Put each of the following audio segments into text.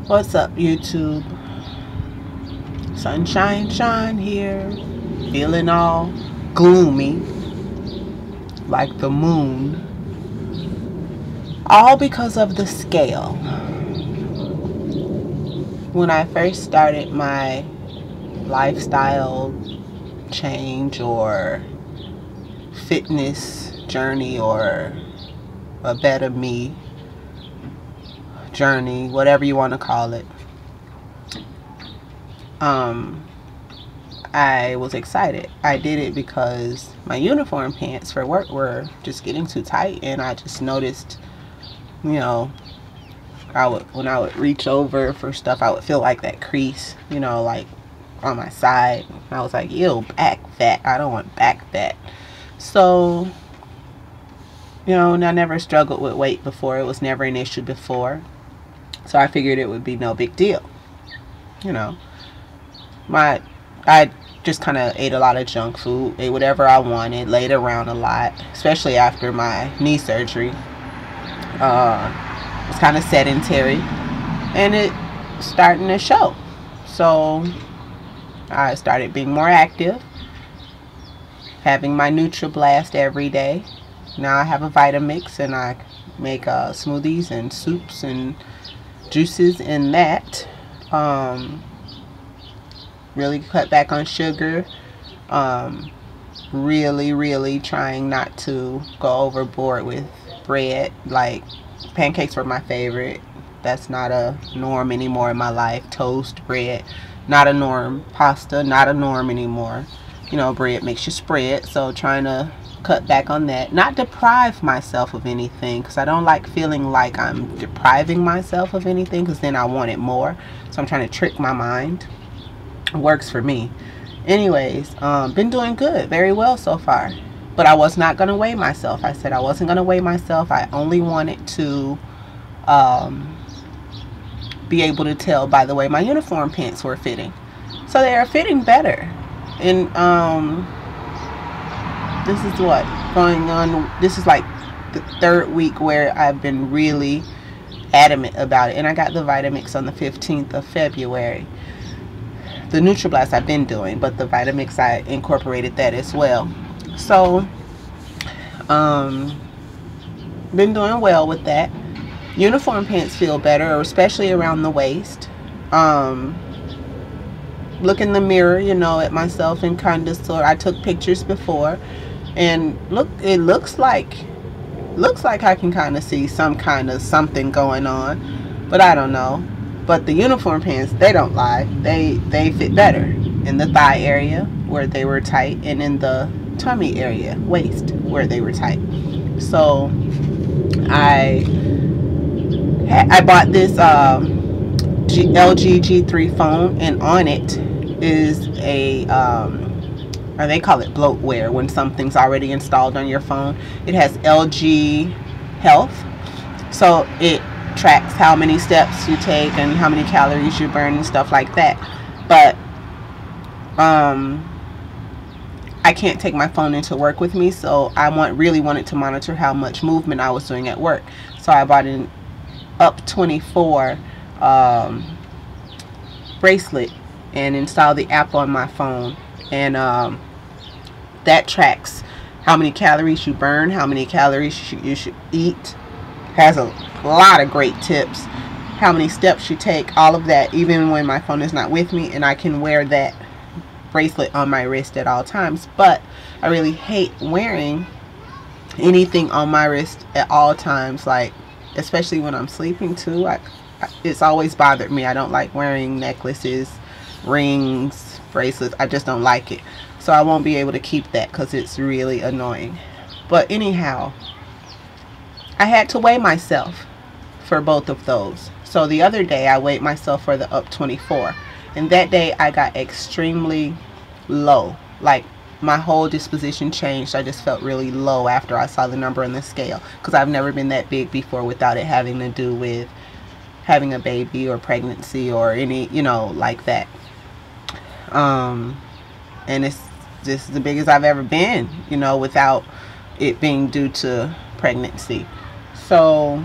What's up, YouTube? Sunshine Shine here. Feeling all gloomy, like the moon. All because of the scale. When I first started my lifestyle change or fitness journey or a better me journey, whatever you want to call it, I was excited. I did it because my uniform pants for work were just getting too tight, and I just noticed, when I would reach over for stuff, I would feel like that crease, like on my side. I was like, ew, back fat. I don't want back fat. So, and I never struggled with weight before. It was never an issue before. So I figured it would be no big deal. I just kind of ate a lot of junk food, ate whatever I wanted, laid around a lot, especially after my knee surgery. It's kind of sedentary, and it starting to show. So I started being more active, having my NutriBlast every day. Now I have a Vitamix, and I make smoothies and soups and juices in that. Really cut back on sugar. Really trying not to go overboard with bread. Like, pancakes were my favorite. That's not a norm anymore in my life. Toast, bread, not a norm. Pasta, not a norm anymore. Bread makes you spread, so trying to cut back on that. Not deprive myself of anything, because I don't like feeling like I'm depriving myself of anything, because then I want it more. So I'm trying to trick my mind. It works for me. Anyways, been doing good, very well so far. But I was not going to weigh myself. I said I wasn't going to weigh myself. I only wanted to be able to tell by the way my uniform pants were fitting. So they are fitting better. And this is what going on. This is like the third week where I've been really adamant about it. And I got the Vitamix on the 15th of February. The NutriBlast I've been doing, but the Vitamix, I incorporated that as well. So been doing well with that. Uniform pants feel better, especially around the waist. Look in the mirror, at myself, and kind of sort. I took pictures before, and it looks like I can kind of see some kind of something going on, but I don't know. But the uniform pants, they don't lie. They fit better in the thigh area where they were tight, and in the tummy area, waist, where they were tight. So I bought this LG G3 phone, and on it is a or they call it bloatware when something's already installed on your phone. It has LG Health, so it tracks how many steps you take and how many calories you burn and stuff like that. But I can't take my phone into work with me, so I really wanted to monitor how much movement I was doing at work. So I bought an Up 24 bracelet and installed the app on my phone, and that tracks how many calories you burn, how many calories you should eat. Has a lot of great tips, how many steps you take, all of that, even when my phone is not with me, and I can wear that bracelet on my wrist at all times. But I really hate wearing anything on my wrist at all times, like especially when I'm sleeping too. It's always bothered me. I don't like wearing necklaces, rings, bracelets. I just don't like it. So I won't be able to keep that because it's really annoying. But anyhow, I had to weigh myself for both of those. So the other day I weighed myself for the Up 24, and that day I got extremely low. Like, my whole disposition changed. I just felt really low after I saw the number on the scale, because I've never been that big before without it having to do with having a baby or pregnancy or any, like that. And it's just the biggest I've ever been, without it being due to pregnancy. So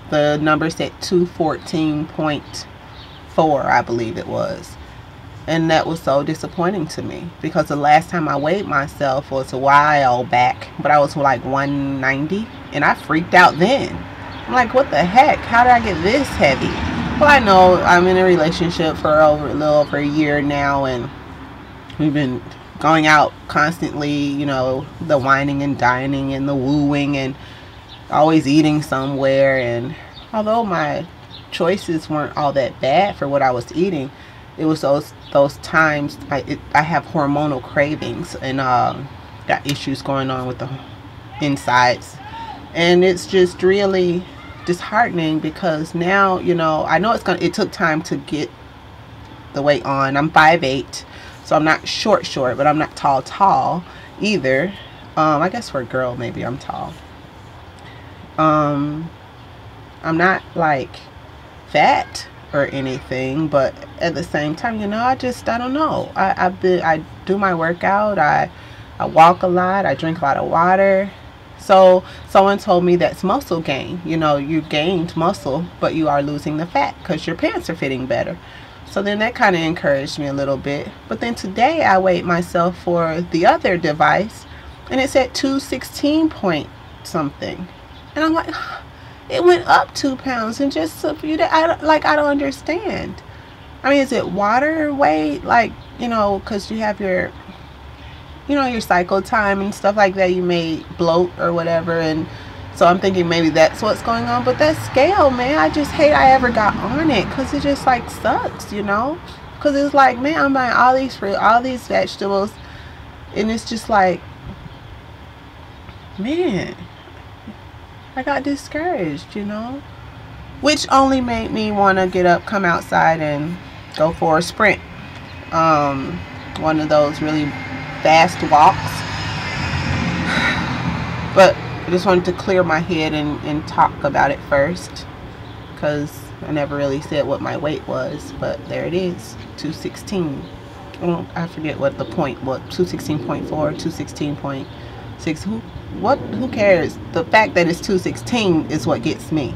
The number said 214.4, I believe it was. And that was so disappointing to me, because the last time I weighed myself was a while back, but I was like 190, and I freaked out then. I'm like, what the heck? How did I get this heavy? Well, I know I'm in a relationship for a little over a year now, and we've been going out constantly, you know, the whining and dining and the wooing and always eating somewhere. And although my choices weren't all that bad for what I was eating, it was those times I have hormonal cravings, and got issues going on with the insides, and it's just really disheartening, because now, you know, I know it took time to get the weight on. I'm 5'8", so I'm not short, but I'm not tall either. I guess for a girl maybe I'm tall. I'm not like fat or anything, but at the same time, you know, I don't know. I do my workout, I walk a lot, I drink a lot of water. So someone told me that's muscle gain. You know, you gained muscle, but you are losing the fat because your pants are fitting better. So then that kind of encouraged me a little bit. But then today I weighed myself for the other device, and it said 216 point something, and I'm like, it went up 2 pounds in just a few days. I don't understand. I mean, is it water weight? Like, you know, because you have your, you know, your cycle time and stuff like that. You may bloat or whatever. And so I'm thinking maybe that's what's going on. But that scale, man, I just hate I ever got on it, because it just like sucks, you know. Because it's like, man, I'm buying all these fruit, all these vegetables, and it's just like, man, I got discouraged, you know, which only made me want to get up, come outside, and go for a sprint. One of those really fast walks. But I just wanted to clear my head and talk about it first, because I never really said what my weight was, but there it is, 216. I forget what the point was, 216.4, 216.6. Who cares? The fact that it's 216 is what gets me.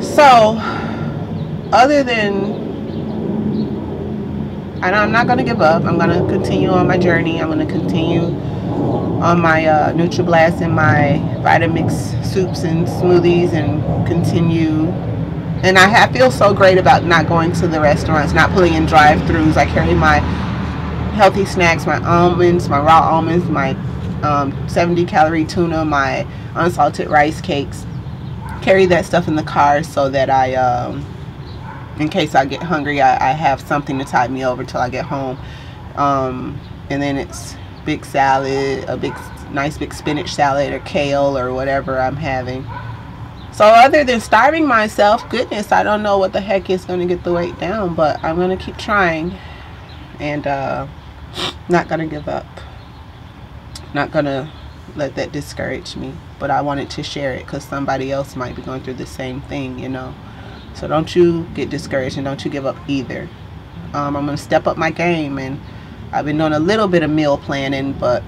So, other than, and I'm not going to give up. I'm going to continue on my journey. I'm going to continue on my NutriBlast and my Vitamix soups and smoothies, and continue. And I feel so great about not going to the restaurants, not putting in drive-thrus. I carry my healthy snacks, my almonds, my raw almonds, my 70-calorie tuna, my unsalted rice cakes. Carry that stuff in the car so that I, in case I get hungry, I have something to tide me over till I get home. And then it's big salad, nice big spinach salad or kale or whatever I'm having. So other than starving myself, goodness, I don't know what the heck is going to get the weight down, but I'm going to keep trying, and not going to give up. Not going to let that discourage me, but I wanted to share it because somebody else might be going through the same thing, you know. So don't you get discouraged, and don't you give up either. I'm going to step up my game, and I've been doing a little bit of meal planning, but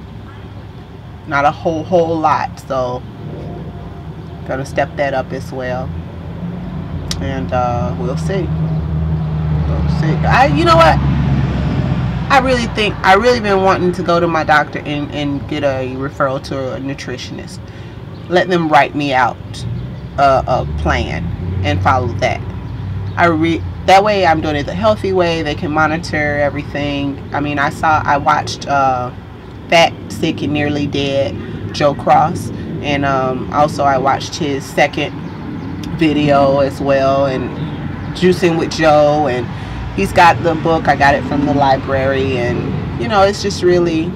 not a whole lot. So going to step that up as well, and we'll see. You know what? I really been wanting to go to my doctor and get a referral to a nutritionist. Let them write me out a plan and follow that. That way I'm doing it the healthy way. They can monitor everything. I mean, I watched Fat, Sick, and Nearly Dead, Joe Cross, and also I watched his second video as well, and Juicing with Joe, and he's got the book. I got it from the library, and you know, it's just really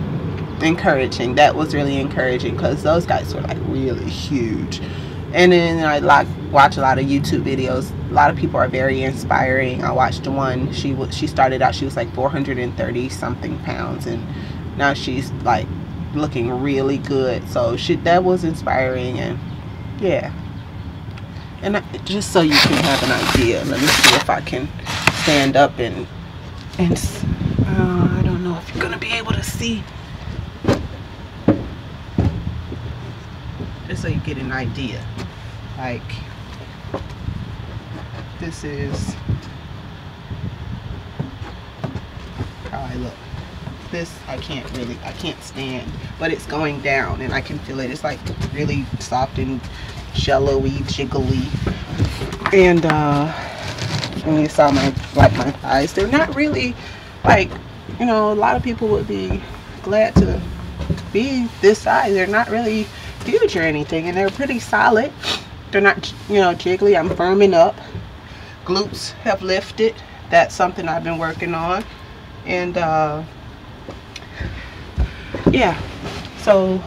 encouraging. That was really encouraging because those guys were like really huge. And then I watch a lot of YouTube videos. A lot of people are very inspiring. I watched one. She started out, she was like 430 something pounds, and now she's like looking really good. So that was inspiring, and yeah. And just so you can have an idea, let me see if I can stand up and I don't know if you're gonna be able to see. Just so you get an idea, like This is how I look. This I can't stand, but it's going down and I can feel it. It's like really soft and jello-y, jiggly. And you saw my thighs. They're not really like, you know, a lot of people would be glad to be this size. They're not really huge or anything, and they're pretty solid. They're not, you know, jiggly. I'm firming up. Glutes have lifted. That's something I've been working on. And yeah, so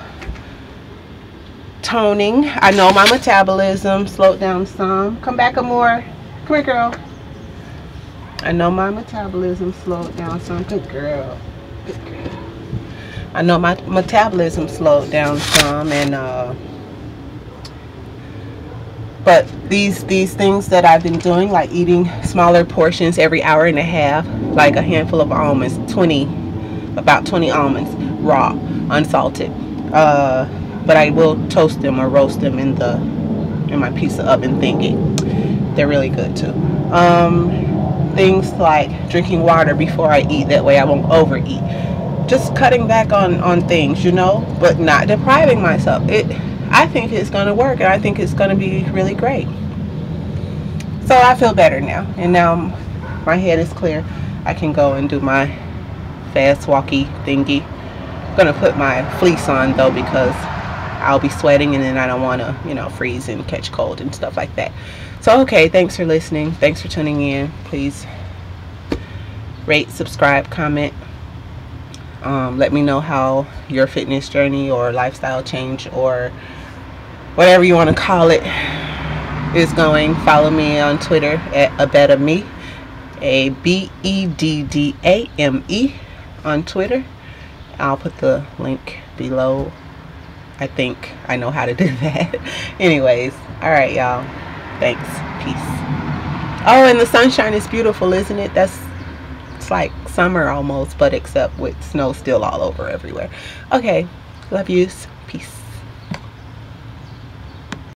toning. I know my metabolism slowed down some. Come back, Amore. Come here, girl. I know my metabolism slowed down some. Good girl. Good girl. I know my metabolism slowed down some, and but these things that I've been doing, like eating smaller portions every hour and a half, like a handful of almonds, about 20 almonds, raw, unsalted. But I will toast them or roast them in my pizza oven thingy. They're really good too. Things like drinking water before I eat, that way I won't overeat. Just cutting back on things, you know, but not depriving myself. I think it's going to work, and I think it's going to be really great. So I feel better now, and now my head is clear. I can go and do my fast walkie thingy. I'm going to put my fleece on though, because I'll be sweating, and then I don't want to, you know, freeze and catch cold and stuff like that. So okay, thanks for listening. Thanks for tuning in. Please rate, subscribe, comment. Let me know how your fitness journey or lifestyle change or whatever you want to call it is going. Follow me on Twitter at Abeddame, ABEDDAME on Twitter. I'll put the link below. I think I know how to do that. Anyways, all right, y'all. Thanks. Peace. Oh, and the sunshine is beautiful, isn't it? It's like summer almost, but except with snow still all over everywhere. Okay, love yous. Peace.